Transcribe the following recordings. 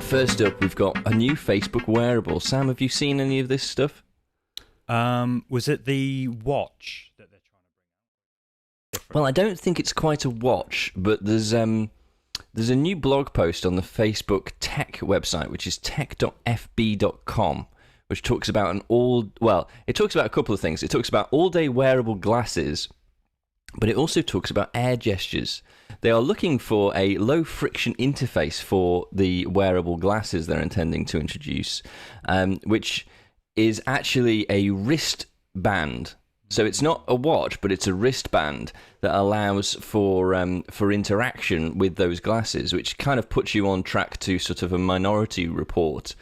First up, we've got a new Facebook wearable. Sam, have you seen any of this stuff? Was it the watch that they're trying to bring out? Well, I don't think it's quite a watch, but there's a new blog post on the Facebook tech website, which is tech.fb.com, which talks about it talks about a couple of things. It talks about all-day wearable glasses, but it also talks about air gestures. They are looking for a low-friction interface for the wearable glasses they're intending to introduce, which is actually a wristband. So it's not a watch, but it's a wristband that allows for interaction with those glasses, which kind of puts you on track to sort of a Minority Report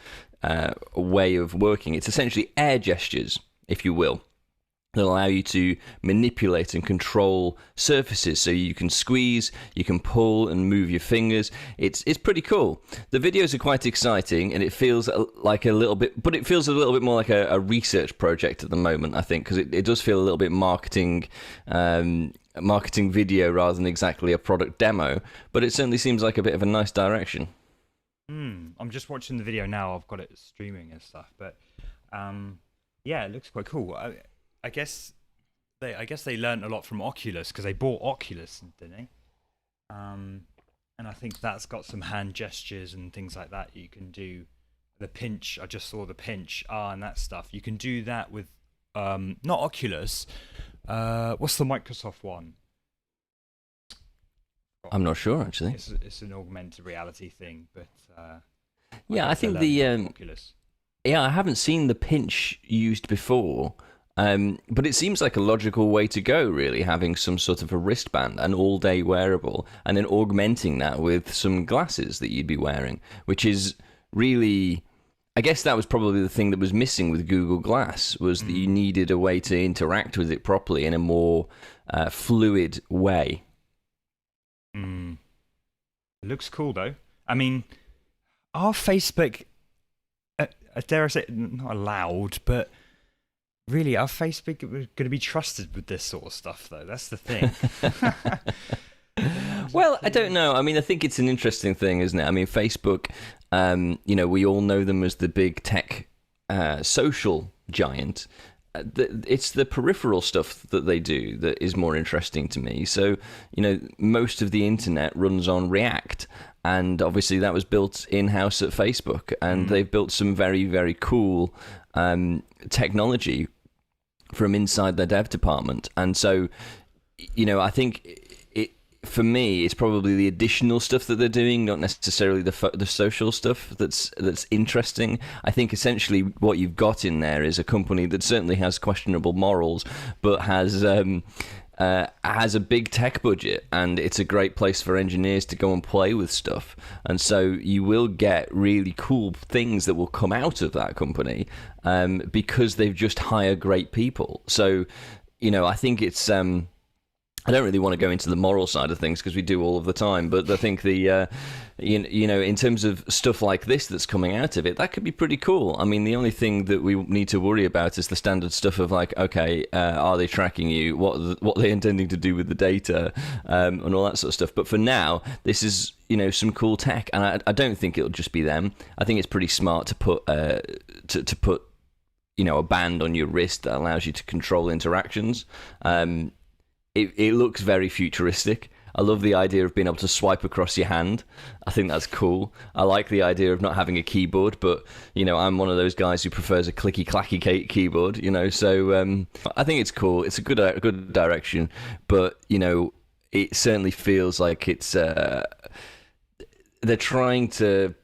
way of working. It's essentially air gestures, if you will, that allow you to manipulate and control surfaces. So you can squeeze, you can pull and move your fingers. It's pretty cool. The videos are quite exciting, and it feels like a little bit more like a research project at the moment, I think, because it does feel a little bit marketing video rather than exactly a product demo. But it certainly seems like a bit of a nice direction. I'm just watching the video now. I've got it streaming and stuff, but yeah, it looks quite cool. I guess they learned a lot from Oculus, because they bought Oculus, didn't they? And I think that's got some hand gestures and things like that. You can do the pinch. I just saw the pinch, and that stuff. You can do that with not Oculus. What's the Microsoft one? I'm not sure, actually. It's an augmented reality thing, but yeah, I think Oculus. Yeah, I haven't seen the pinch used before. But it seems like a logical way to go, really, having some sort of a wristband, an all-day wearable, and then augmenting that with some glasses that you'd be wearing, which is really... I guess that was probably the thing that was missing with Google Glass, was that you needed a way to interact with it properly in a more fluid way. It looks cool, though. I mean, are Facebook, dare I say, not allowed, but... Really, are Facebook going to be trusted with this sort of stuff, though? That's the thing. Well, I don't know. I mean, I think it's an interesting thing, isn't it? I mean, Facebook, we all know them as the big tech social giant. It's the peripheral stuff that they do that is more interesting to me. So, most of the internet runs on React. And obviously that was built in-house at Facebook. And they've built some very, very cool technology from inside their dev department. And so, I think for me, it's probably the additional stuff that they're doing, not necessarily the social stuff that's interesting. I think essentially what you've got in there is a company that certainly has questionable morals, but has a big tech budget, and it's a great place for engineers to go and play with stuff. And so you will get really cool things that will come out of that company because they've just hired great people. So, I think it's... I don't really want to go into the moral side of things because we do all of the time, but I think in terms of stuff like this that's coming out of it, that could be pretty cool. I mean, the only thing that we need to worry about is the standard stuff of like, okay, are they tracking you? What are they intending to do with the data, and all that sort of stuff. But for now, this is some cool tech, and I don't think it'll just be them. I think it's pretty smart to put to put a band on your wrist that allows you to control interactions. It looks very futuristic. I love the idea of being able to swipe across your hand. I think that's cool. I like the idea of not having a keyboard, but, I'm one of those guys who prefers a clicky-clacky keyboard, so I think it's cool. It's a good direction, but, it certainly feels like it's... they're trying to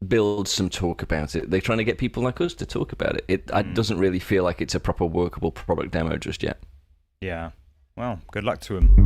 build some talk about it. They're trying to get people like us to talk about it. It doesn't really feel like it's a proper workable product demo just yet. Yeah. Well, good luck to him.